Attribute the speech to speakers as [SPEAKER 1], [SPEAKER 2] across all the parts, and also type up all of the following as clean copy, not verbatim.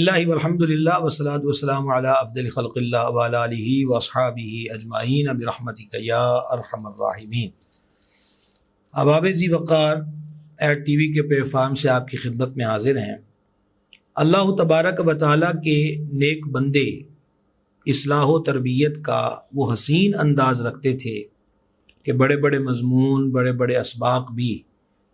[SPEAKER 1] اللہ والحمد للہ والصلاۃ والسلام علی افضل خلق اللہ وعلی آلہ واصحابہ اجمعین برحمتک یا ارحم الراحمین۔ احباب ذی وقار ایڈ ٹی وی کے پلیٹ فارم سے آپ کی خدمت میں حاضر ہیں۔ اللہ تبارک و تعالیٰ کے نیک بندے اصلاح و تربیت کا وہ حسین انداز رکھتے تھے کہ بڑے بڑے مضمون، بڑے بڑے اسباق بھی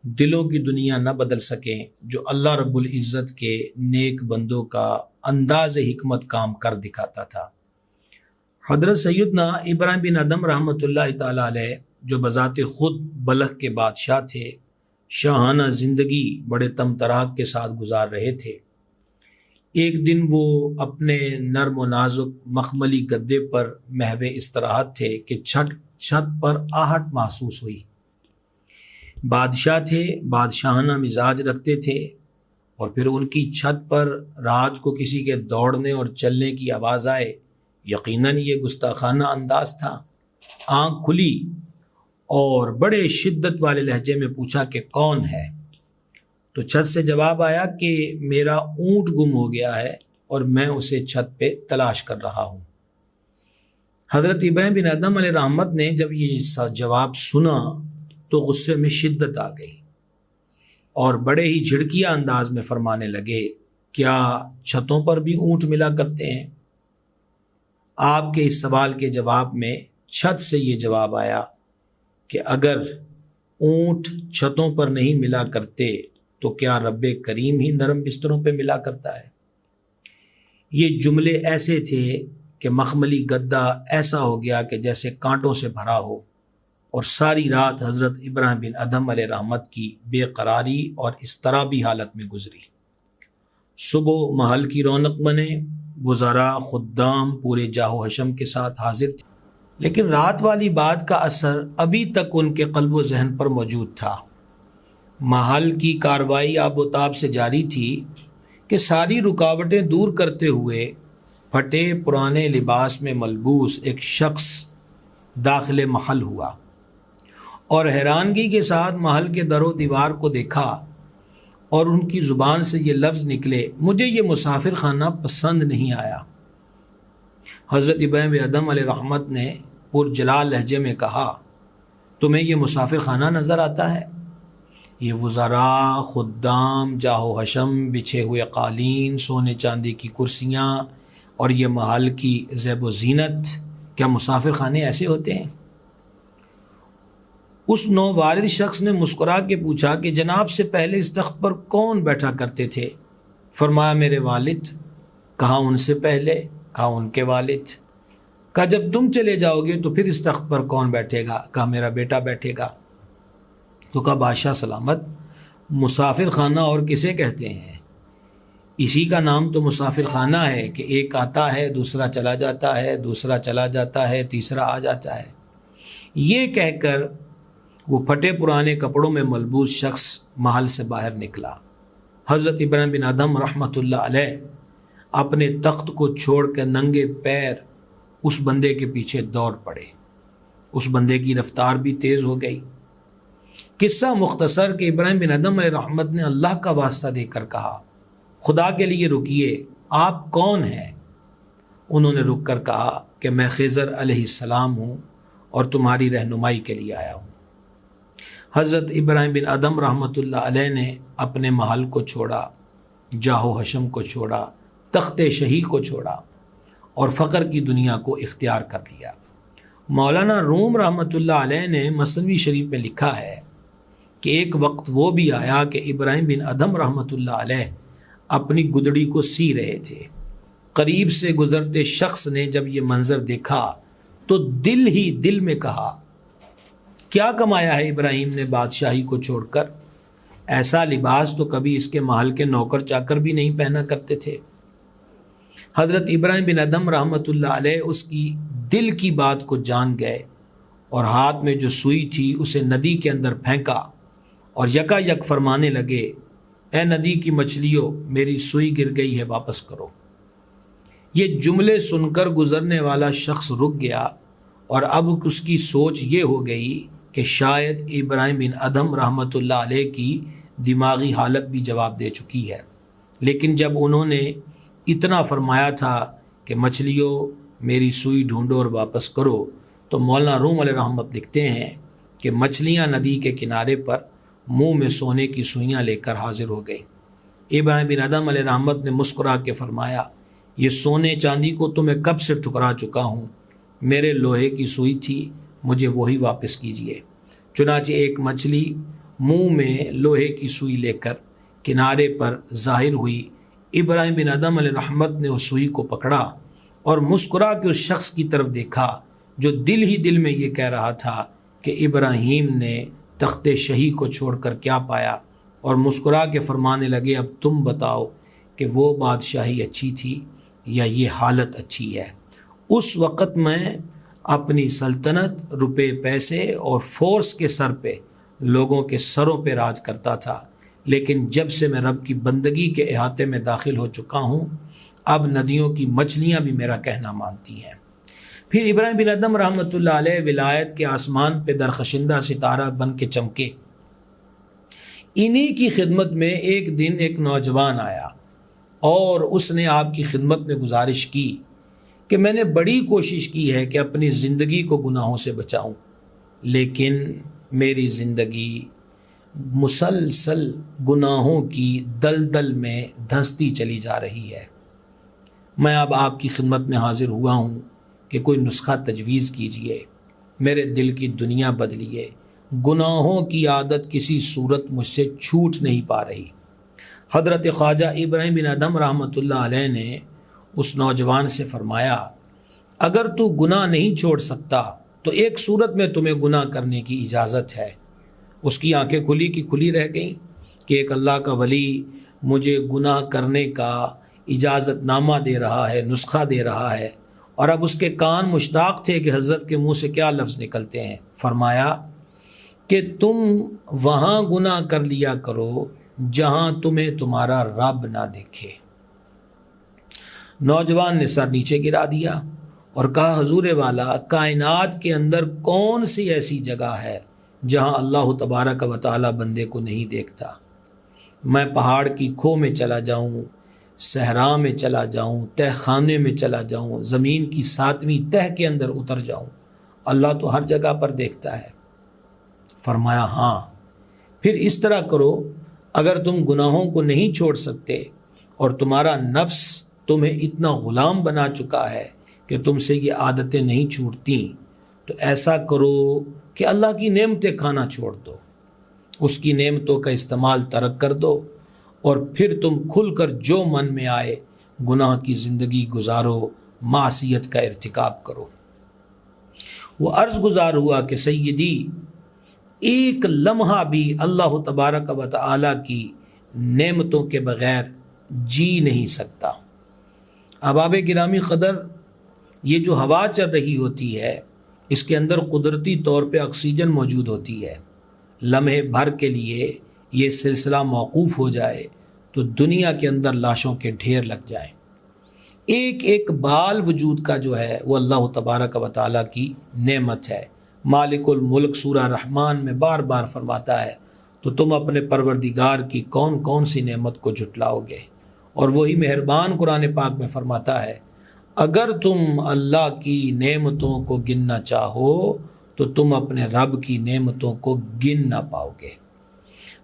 [SPEAKER 1] دلوں کی دنیا نہ بدل سکیں جو اللہ رب العزت کے نیک بندوں کا انداز حکمت کام کر دکھاتا تھا۔ حضرت سیدنا ابراہیم بن ادم رحمۃ اللہ تعالیٰ علیہ جو بذات خود بلخ کے بادشاہ تھے، شاہانہ زندگی بڑے تمطراق کے ساتھ گزار رہے تھے۔ ایک دن وہ اپنے نرم و نازک مخملی گدے پر محو استراحت تھے کہ چھت پر آہٹ محسوس ہوئی۔ بادشاہ تھے، بادشاہانہ مزاج رکھتے تھے، اور پھر ان کی چھت پر رات کو کسی کے دوڑنے اور چلنے کی آواز آئے، یقیناً یہ گستاخانہ انداز تھا۔ آنکھ کھلی اور بڑے شدت والے لہجے میں پوچھا کہ کون ہے؟ تو چھت سے جواب آیا کہ میرا اونٹ گم ہو گیا ہے اور میں اسے چھت پہ تلاش کر رہا ہوں۔ حضرت ابراہیم بن ادم علیہ رحمت نے جب یہ جواب سنا تو غصے میں شدت آ گئی اور بڑے ہی جھڑکیا انداز میں فرمانے لگے، کیا چھتوں پر بھی اونٹ ملا کرتے ہیں؟ آپ کے اس سوال کے جواب میں چھت سے یہ جواب آیا کہ اگر اونٹ چھتوں پر نہیں ملا کرتے تو کیا رب کریم ہی نرم بستروں پہ ملا کرتا ہے؟ یہ جملے ایسے تھے کہ مخملی گدا ایسا ہو گیا کہ جیسے کانٹوں سے بھرا ہو، اور ساری رات حضرت ابراہیم بن ادم علیہ رحمت کی بے قراری اور اضطرابی حالت میں گزری۔ صبح محل کی رونق بنے، وزراء خدام پورے جاہ و حشم کے ساتھ حاضر تھے، لیکن رات والی بات کا اثر ابھی تک ان کے قلب و ذہن پر موجود تھا۔ محل کی کارروائی آب و تاب سے جاری تھی کہ ساری رکاوٹیں دور کرتے ہوئے پھٹے پرانے لباس میں ملبوس ایک شخص داخل محل ہوا اور حیرانگی کے ساتھ محل کے در و دیوار کو دیکھا، اور ان کی زبان سے یہ لفظ نکلے، مجھے یہ مسافر خانہ پسند نہیں آیا۔ حضرت ابراہیم بن ادم علیہ رحمت نے پرجلال لہجے میں کہا، تمہیں یہ مسافر خانہ نظر آتا ہے؟ یہ وزراء خدام جاہ و حشم، بچھے ہوئے قالین، سونے چاندی کی کرسیاں اور یہ محل کی زیب و زینت، کیا مسافر خانے ایسے ہوتے ہیں؟ اس نووارد شخص نے مسکرا کے پوچھا کہ جناب سے پہلے اس تخت پر کون بیٹھا کرتے تھے؟ فرمایا میرے والد۔ کہا ان سے پہلے؟ کہا ان کے والد۔ کہا جب تم چلے جاؤ گے تو پھر اس تخت پر کون بیٹھے گا؟ کہا میرا بیٹا بیٹھے گا۔ تو کہا بادشاہ سلامت، مسافر خانہ اور کسے کہتے ہیں؟ اسی کا نام تو مسافر خانہ ہے کہ ایک آتا ہے، دوسرا چلا جاتا ہے، دوسرا چلا جاتا ہے، تیسرا آ جاتا ہے۔ یہ کہہ کر وہ پھٹے پرانے کپڑوں میں ملبوس شخص محل سے باہر نکلا۔ حضرت ابراہیم بن ادم رحمۃ اللہ علیہ اپنے تخت کو چھوڑ کر ننگے پیر اس بندے کے پیچھے دوڑ پڑے۔ اس بندے کی رفتار بھی تیز ہو گئی۔ قصہ مختصر کہ ابراہیم بن ادم علیہ رحمت نے اللہ کا واسطہ دے کر کہا، خدا کے لیے رکیے، آپ کون ہیں؟ انہوں نے رک کر کہا کہ میں خضر علیہ السلام ہوں اور تمہاری رہنمائی کے لیے آیا ہوں۔ حضرت ابراہیم بن ادم رحمۃ اللہ علیہ نے اپنے محل کو چھوڑا، جاہ و حشم کو چھوڑا، تخت شہی کو چھوڑا اور فقر کی دنیا کو اختیار کر لیا۔ مولانا روم رحمۃ اللہ علیہ نے مثنوی شریف میں لکھا ہے کہ ایک وقت وہ بھی آیا کہ ابراہیم بن ادم رحمۃ اللہ علیہ اپنی گدڑی کو سی رہے تھے۔ قریب سے گزرتے شخص نے جب یہ منظر دیکھا تو دل ہی دل میں کہا، کیا کمایا ہے ابراہیم نے بادشاہی کو چھوڑ کر؟ ایسا لباس تو کبھی اس کے محل کے نوکر چاکر بھی نہیں پہنا کرتے تھے۔ حضرت ابراہیم بن ادم رحمۃ اللہ علیہ اس کی دل کی بات کو جان گئے اور ہاتھ میں جو سوئی تھی اسے ندی کے اندر پھینکا اور یکا یک فرمانے لگے، اے ندی کی مچھلیوں، میری سوئی گر گئی ہے، واپس کرو۔ یہ جملے سن کر گزرنے والا شخص رک گیا اور اب اس کی سوچ یہ ہو گئی کہ شاید ابراہیم بن ادم رحمۃ اللہ علیہ کی دماغی حالت بھی جواب دے چکی ہے۔ لیکن جب انہوں نے اتنا فرمایا تھا کہ مچھلیوں میری سوئی ڈھونڈو اور واپس کرو، تو مولانا روم علیہ رحمت لکھتے ہیں کہ مچھلیاں ندی کے کنارے پر منہ میں سونے کی سوئیاں لے کر حاضر ہو گئیں۔ ابراہیم بن ادم علیہ رحمت نے مسکرا کے فرمایا، یہ سونے چاندی کو تو میں کب سے ٹھکرا چکا ہوں، میرے لوہے کی سوئی تھی، مجھے وہی واپس کیجیے۔ چنانچہ ایک مچھلی منہ میں لوہے کی سوئی لے کر کنارے پر ظاہر ہوئی۔ ابراہیم بن ادم علیہ رحمت نے اس سوئی کو پکڑا اور مسکرا کے اس شخص کی طرف دیکھا جو دل ہی دل میں یہ کہہ رہا تھا کہ ابراہیم نے تخت شہی کو چھوڑ کر کیا پایا، اور مسکرا کے فرمانے لگے، اب تم بتاؤ کہ وہ بادشاہی اچھی تھی یا یہ حالت اچھی ہے۔ اس وقت میں اپنی سلطنت، روپے پیسے اور فورس کے سر پہ لوگوں کے سروں پہ راج کرتا تھا، لیکن جب سے میں رب کی بندگی کے احاطے میں داخل ہو چکا ہوں، اب ندیوں کی مچھلیاں بھی میرا کہنا مانتی ہیں۔ پھر ابراہیم بن ادم رحمۃ اللہ علیہ ولایت کے آسمان پہ درخشندہ ستارہ بن کے چمکے۔ انہی کی خدمت میں ایک دن ایک نوجوان آیا اور اس نے آپ کی خدمت میں گزارش کی کہ میں نے بڑی کوشش کی ہے کہ اپنی زندگی کو گناہوں سے بچاؤں، لیکن میری زندگی مسلسل گناہوں کی دلدل میں دھنستی چلی جا رہی ہے۔ میں اب آپ کی خدمت میں حاضر ہوا ہوں کہ کوئی نسخہ تجویز کیجئے، میرے دل کی دنیا بدلیے، گناہوں کی عادت کسی صورت مجھ سے چھوٹ نہیں پا رہی۔ حضرت خواجہ ابراہیم بن ادم رحمۃ اللہ علیہ نے اس نوجوان سے فرمایا، اگر تو گناہ نہیں چھوڑ سکتا تو ایک صورت میں تمہیں گناہ کرنے کی اجازت ہے۔ اس کی آنکھیں کھلی کی کھلی رہ گئیں کہ ایک اللہ کا ولی مجھے گناہ کرنے کا اجازت نامہ دے رہا ہے، نسخہ دے رہا ہے، اور اب اس کے کان مشتاق تھے کہ حضرت کے منہ سے کیا لفظ نکلتے ہیں۔ فرمایا کہ تم وہاں گناہ کر لیا کرو جہاں تمہیں تمہارا رب نہ دیکھے۔ نوجوان نے سر نیچے گرا دیا اور کہا، حضور والا، کائنات کے اندر کون سی ایسی جگہ ہے جہاں اللہ تبارک و تعالی بندے کو نہیں دیکھتا؟ میں پہاڑ کی کھو میں چلا جاؤں، صحرا میں چلا جاؤں، تہ خانے میں چلا جاؤں، زمین کی 7ویں تہ کے اندر اتر جاؤں، اللہ تو ہر جگہ پر دیکھتا ہے۔ فرمایا ہاں، پھر اس طرح کرو، اگر تم گناہوں کو نہیں چھوڑ سکتے اور تمہارا نفس تمہیں اتنا غلام بنا چکا ہے کہ تم سے یہ عادتیں نہیں چھوٹتی، تو ایسا کرو کہ اللہ کی نعمتیں کھانا چھوڑ دو، اس کی نعمتوں کا استعمال ترک کر دو، اور پھر تم کھل کر جو من میں آئے گناہ کی زندگی گزارو، معصیت کا ارتکاب کرو۔ وہ عرض گزار ہوا کہ سیدی، ایک لمحہ بھی اللہ تبارک و تعالی کی نعمتوں کے بغیر جی نہیں سکتا۔ احباب گرامی قدر، یہ جو ہوا چل رہی ہوتی ہے اس کے اندر قدرتی طور پہ آکسیجن موجود ہوتی ہے۔ لمحے بھر کے لیے یہ سلسلہ موقوف ہو جائے تو دنیا کے اندر لاشوں کے ڈھیر لگ جائیں۔ ایک ایک بال وجود کا جو ہے وہ اللہ تبارک و تعالیٰ کی نعمت ہے۔ مالک الملک سورہ رحمان میں بار بار فرماتا ہے، تو تم اپنے پروردگار کی کون کون سی نعمت کو جھٹلاؤ گے؟ اور وہی مہربان قرآن پاک میں فرماتا ہے، اگر تم اللہ کی نعمتوں کو گننا چاہو تو تم اپنے رب کی نعمتوں کو گن نہ پاؤ گے۔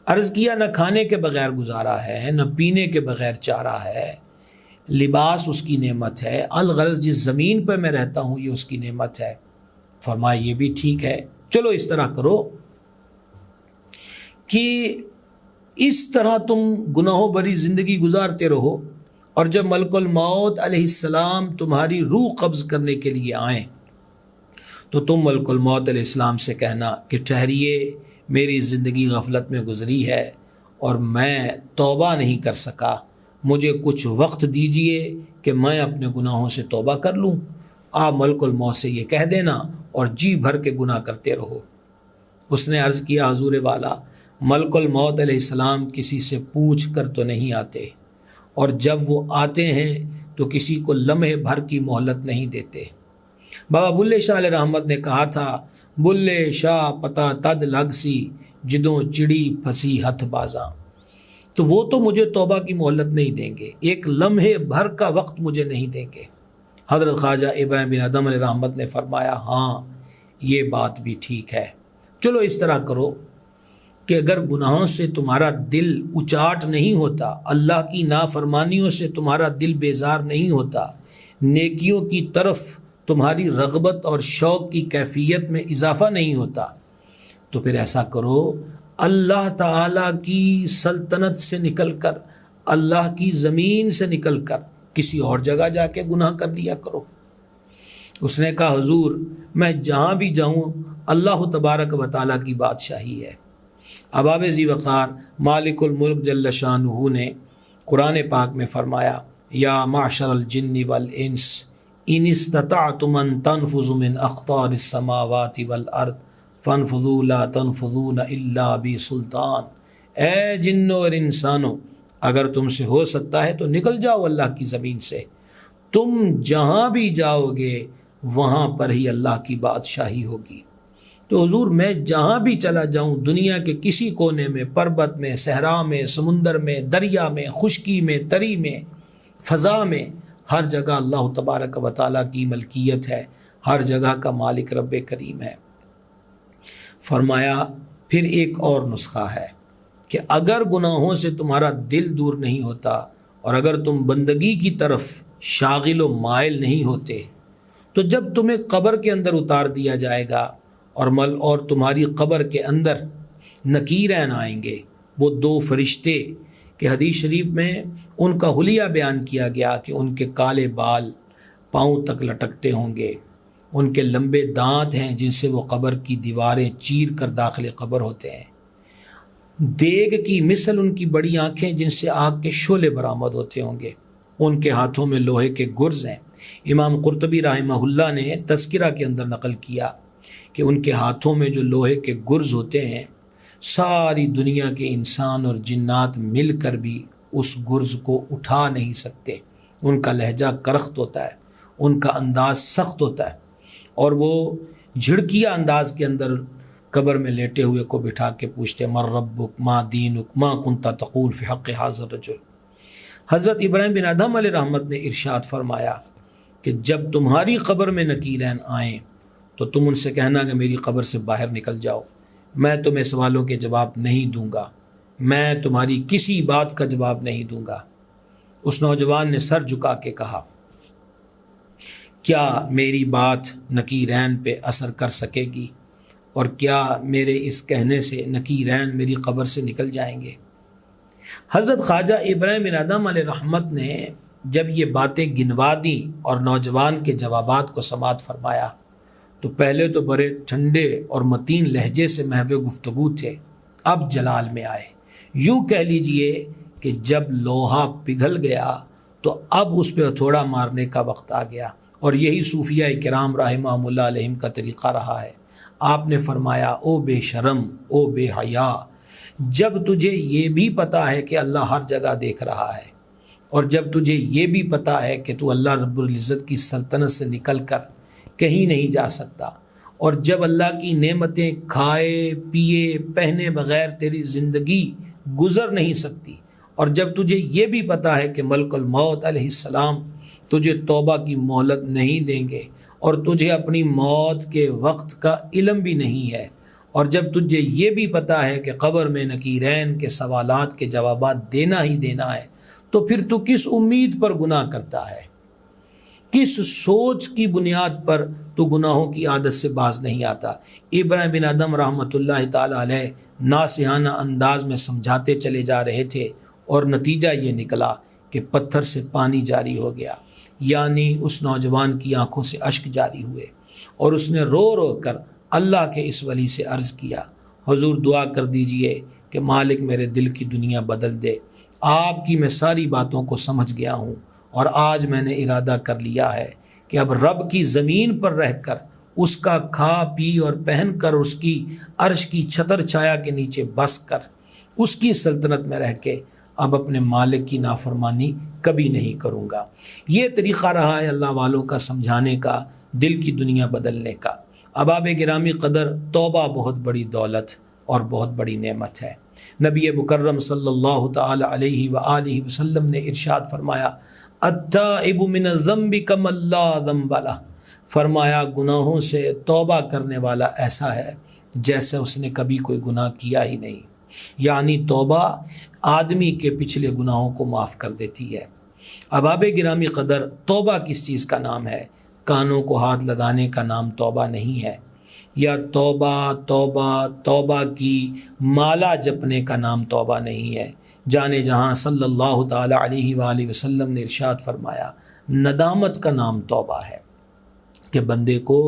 [SPEAKER 1] عرض کیا، نہ کھانے کے بغیر گزارا ہے، نہ پینے کے بغیر چارہ ہے، لباس اس کی نعمت ہے، الغرض جس زمین پر میں رہتا ہوں یہ اس کی نعمت ہے۔ فرمایا یہ بھی ٹھیک ہے، چلو اس طرح کرو کہ اس طرح تم گناہوں بری زندگی گزارتے رہو، اور جب ملک الموت علیہ السلام تمہاری روح قبض کرنے کے لیے آئیں تو تم ملک الموت علیہ السلام سے کہنا کہ ٹھہریے، میری زندگی غفلت میں گزری ہے اور میں توبہ نہیں کر سکا، مجھے کچھ وقت دیجئے کہ میں اپنے گناہوں سے توبہ کر لوں۔ آپ ملک الموت سے یہ کہہ دینا اور جی بھر کے گناہ کرتے رہو۔ اس نے عرض کیا، حضور والا، ملک الموت علیہ السلام کسی سے پوچھ کر تو نہیں آتے، اور جب وہ آتے ہیں تو کسی کو لمحے بھر کی مہلت نہیں دیتے۔ بابا بلے شاہ علیہ رحمت نے کہا تھا، بلے شاہ پتہ تد لگ سی، جدوں چڑی پھسی ہتھ بازاں۔ تو وہ تو مجھے توبہ کی مہلت نہیں دیں گے، ایک لمحے بھر کا وقت مجھے نہیں دیں گے۔ حضرت خواجہ ابراہیم بن ادہم علیہ رحمت نے فرمایا ہاں یہ بات بھی ٹھیک ہے، چلو اس طرح کرو کہ اگر گناہوں سے تمہارا دل اچاٹ نہیں ہوتا، اللہ کی نافرمانیوں سے تمہارا دل بیزار نہیں ہوتا، نیکیوں کی طرف تمہاری رغبت اور شوق کی کیفیت میں اضافہ نہیں ہوتا، تو پھر ایسا کرو، اللہ تعالیٰ کی سلطنت سے نکل کر، اللہ کی زمین سے نکل کر کسی اور جگہ جا کے گناہ کر لیا کرو۔ اس نے کہا حضور میں جہاں بھی جاؤں اللہ تبارک و تعالیٰ کی بادشاہی ہے۔ اب باب ذی وقار مالک الملک جل شانہ نے قرآن پاک میں فرمایا یا معشر الجن والانس ان استطعتم ان تنفذوا من اقطار السماوات والارض فانفذوا لا تنفذون الا بسلطان، اے جنوں اور انسانوں اگر تم سے ہو سکتا ہے تو نکل جاؤ اللہ کی زمین سے، تم جہاں بھی جاؤ گے وہاں پر ہی اللہ کی بادشاہی ہوگی۔ تو حضور میں جہاں بھی چلا جاؤں، دنیا کے کسی کونے میں، پربت میں، صحرا میں، سمندر میں، دریا میں، خشکی میں، تری میں، فضا میں، ہر جگہ اللہ تبارک و تعالیٰ کی ملکیت ہے، ہر جگہ کا مالک رب کریم ہے۔ فرمایا پھر ایک اور نسخہ ہے کہ اگر گناہوں سے تمہارا دل دور نہیں ہوتا اور اگر تم بندگی کی طرف شاغل و مائل نہیں ہوتے تو جب تمہیں قبر کے اندر اتار دیا جائے گا اور تمہاری قبر کے اندر نکیرین آئیں گے، وہ دو فرشتے کہ حدیث شریف میں ان کا حلیہ بیان کیا گیا کہ ان کے کالے بال پاؤں تک لٹکتے ہوں گے، ان کے لمبے دانت ہیں جن سے وہ قبر کی دیواریں چیر کر داخل قبر ہوتے ہیں، دیگ کی مثل ان کی بڑی آنکھیں جن سے آگ کے شعلے برآمد ہوتے ہوں گے، ان کے ہاتھوں میں لوہے کے گرز ہیں۔ امام قرطبی رحمہ اللہ نے تذکرہ کے اندر نقل کیا کہ ان کے ہاتھوں میں جو لوہے کے گرز ہوتے ہیں، ساری دنیا کے انسان اور جنات مل کر بھی اس گرز کو اٹھا نہیں سکتے۔ ان کا لہجہ کرخت ہوتا ہے، ان کا انداز سخت ہوتا ہے، اور وہ جھڑکیا انداز کے اندر قبر میں لیٹے ہوئے کو بٹھا کے پوچھتے من ربک ما دینک ما کنت تقول فی حق ھذا الرجل۔ حضرت ابراہیم بن ادہم علیہ رحمت نے ارشاد فرمایا کہ جب تمہاری قبر میں نکیرین آئیں تو تم ان سے کہنا کہ میری قبر سے باہر نکل جاؤ، میں تمہیں سوالوں کے جواب نہیں دوں گا، میں تمہاری کسی بات کا جواب نہیں دوں گا۔ اس نوجوان نے سر جھکا کے کہا کیا میری بات نکیرین پہ اثر کر سکے گی، اور کیا میرے اس کہنے سے نکیرین میری قبر سے نکل جائیں گے؟ حضرت خواجہ ابراہیم بن ادہم علیہ رحمت نے جب یہ باتیں گنوا دیں اور نوجوان کے جوابات کو سماعت فرمایا تو پہلے تو بڑے ٹھنڈے اور متین لہجے سے محو گفتگو تھے، اب جلال میں آئے۔ یوں کہہ لیجئے کہ جب لوہا پگھل گیا تو اب اس پہ ہتھوڑا مارنے کا وقت آ گیا، اور یہی صوفیہ کرام رحمہم اللہ علیہم کا طریقہ رہا ہے۔ آپ نے فرمایا او بے شرم، او بے حیا، جب تجھے یہ بھی پتہ ہے کہ اللہ ہر جگہ دیکھ رہا ہے، اور جب تجھے یہ بھی پتہ ہے کہ تو اللہ رب العزت کی سلطنت سے نکل کر کہیں نہیں جا سکتا، اور جب اللہ کی نعمتیں کھائے پیے پہنے بغیر تیری زندگی گزر نہیں سکتی، اور جب تجھے یہ بھی پتہ ہے کہ ملک الموت علیہ السلام تجھے توبہ کی مہلت نہیں دیں گے، اور تجھے اپنی موت کے وقت کا علم بھی نہیں ہے، اور جب تجھے یہ بھی پتہ ہے کہ قبر میں نکیرین کے سوالات کے جوابات دینا ہی دینا ہے، تو پھر تو کس امید پر گناہ کرتا ہے؟ کس سوچ کی بنیاد پر تو گناہوں کی عادت سے باز نہیں آتا؟ ابراہیم بن ادہم رحمۃ اللہ تعالی علیہ ناصحانہ انداز میں سمجھاتے چلے جا رہے تھے، اور نتیجہ یہ نکلا کہ پتھر سے پانی جاری ہو گیا، یعنی اس نوجوان کی آنکھوں سے اشک جاری ہوئے، اور اس نے رو رو کر اللہ کے اس ولی سے عرض کیا حضور دعا کر دیجئے کہ مالک میرے دل کی دنیا بدل دے، آپ کی میں ساری باتوں کو سمجھ گیا ہوں، اور آج میں نے ارادہ کر لیا ہے کہ اب رب کی زمین پر رہ کر، اس کا کھا پی اور پہن کر، اس کی عرش کی چھتر چھایا کے نیچے بس کر، اس کی سلطنت میں رہ کے اب اپنے مالک کی نافرمانی کبھی نہیں کروں گا۔ یہ طریقہ رہا ہے اللہ والوں کا سمجھانے کا، دل کی دنیا بدلنے کا۔ احباب گرامی قدر، توبہ بہت بڑی دولت اور بہت بڑی نعمت ہے۔ نبی مکرم صلی اللہ تعالی علیہ وآلہ وسلم نے ارشاد فرمایا التائب من الذنب کمن لا ذنب لہ، فرمایا گناہوں سے توبہ کرنے والا ایسا ہے جیسے اس نے کبھی کوئی گناہ کیا ہی نہیں، یعنی توبہ آدمی کے پچھلے گناہوں کو معاف کر دیتی ہے۔ احباب گرامی قدر، توبہ کس چیز کا نام ہے؟ کانوں کو ہاتھ لگانے کا نام توبہ نہیں ہے، یا توبہ توبہ توبہ کی مالا جپنے کا نام توبہ نہیں ہے۔ جانے جہاں صلی اللہ تعالی علیہ وآلہ وسلم نے ارشاد فرمایا ندامت کا نام توبہ ہے، کہ بندے کو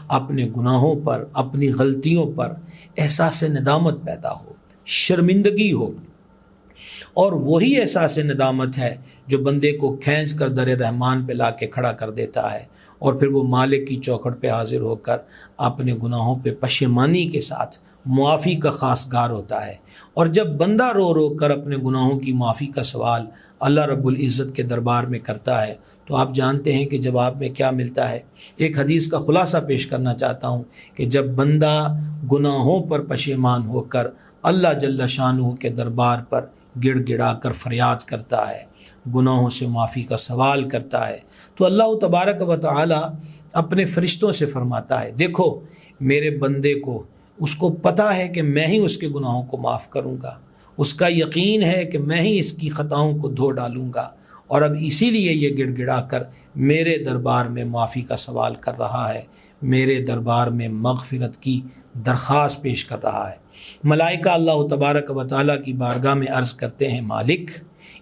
[SPEAKER 1] اپنے گناہوں پر، اپنی غلطیوں پر احساس ندامت پیدا ہو، شرمندگی ہو، اور وہی احساس ندامت ہے جو بندے کو کھینچ کر در رحمان پہ لا کے کھڑا کر دیتا ہے، اور پھر وہ مالک کی چوکھٹ پہ حاضر ہو کر اپنے گناہوں پہ پشیمانی کے ساتھ معافی کا خواستگار ہوتا ہے۔ اور جب بندہ رو رو کر اپنے گناہوں کی معافی کا سوال اللہ رب العزت کے دربار میں کرتا ہے تو آپ جانتے ہیں کہ جواب میں کیا ملتا ہے۔ ایک حدیث کا خلاصہ پیش کرنا چاہتا ہوں کہ جب بندہ گناہوں پر پشیمان ہو کر اللہ جل شانہ کے دربار پر گڑ گڑا کر فریاد کرتا ہے، گناہوں سے معافی کا سوال کرتا ہے، تو اللہ تبارک و تعالی اپنے فرشتوں سے فرماتا ہے دیکھو میرے بندے کو، اس کو پتہ ہے کہ میں ہی اس کے گناہوں کو معاف کروں گا، اس کا یقین ہے کہ میں ہی اس کی خطاؤں کو دھو ڈالوں گا، اور اب اسی لیے یہ گڑ گڑا کر میرے دربار میں معافی کا سوال کر رہا ہے، میرے دربار میں مغفرت کی درخواست پیش کر رہا ہے۔ ملائکہ اللہ تبارک و تعالیٰ کی بارگاہ میں عرض کرتے ہیں مالک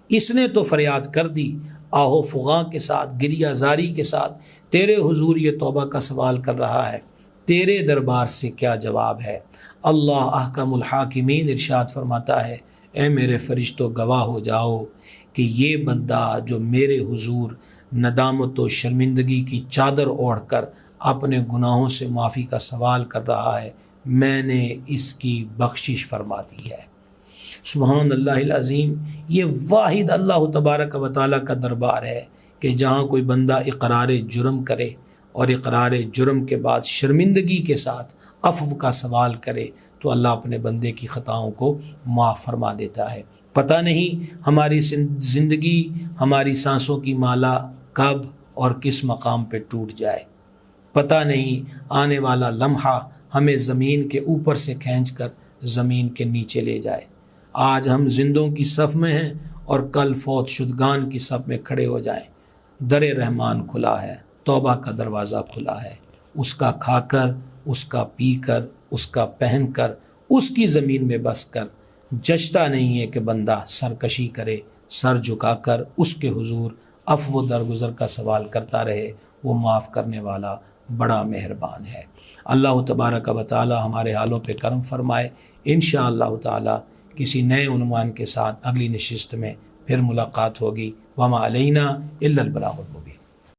[SPEAKER 1] اس نے تو فریاد کر دی، آہو فغاں کے ساتھ، گریہ زاری کے ساتھ تیرے حضور یہ توبہ کا سوال کر رہا ہے، تیرے دربار سے کیا جواب ہے؟ اللہ احکم الحاکمین ارشاد فرماتا ہے اے میرے فرشتوں گواہ ہو جاؤ کہ یہ بندہ جو میرے حضور ندامت و شرمندگی کی چادر اوڑھ کر اپنے گناہوں سے معافی کا سوال کر رہا ہے، میں نے اس کی بخشش فرما دی ہے۔ سبحان اللہ العظیم، یہ واحد اللہ تبارک و تعالیٰ کا دربار ہے کہ جہاں کوئی بندہ اقرار جرم کرے اور اقرار جرم کے بعد شرمندگی کے ساتھ عفو کا سوال کرے تو اللہ اپنے بندے کی خطاؤں کو معاف فرما دیتا ہے۔ پتہ نہیں ہماری زندگی، ہماری سانسوں کی مالا کب اور کس مقام پہ ٹوٹ جائے، پتہ نہیں آنے والا لمحہ ہمیں زمین کے اوپر سے کھینچ کر زمین کے نیچے لے جائے۔ آج ہم زندوں کی صف میں ہیں اور کل فوت شدگان کی صف میں کھڑے ہو جائیں۔ در رحمان کھلا ہے، توبہ کا دروازہ کھلا ہے، اس کا کھا کر، اس کا پی کر، اس کا پہن کر، اس کی زمین میں بس کر جچتا نہیں ہے کہ بندہ سرکشی کرے، سر جھکا کر اس کے حضور عفو و درگزر کا سوال کرتا رہے۔ وہ معاف کرنے والا بڑا مہربان ہے۔ اللہ تبارک و تعالی ہمارے حالوں پہ کرم فرمائے۔ انشاءاللہ تعالی کسی نئے عنوان کے ساتھ اگلی نشست میں پھر ملاقات ہوگی۔ وما علینا الا البلاغ المبین۔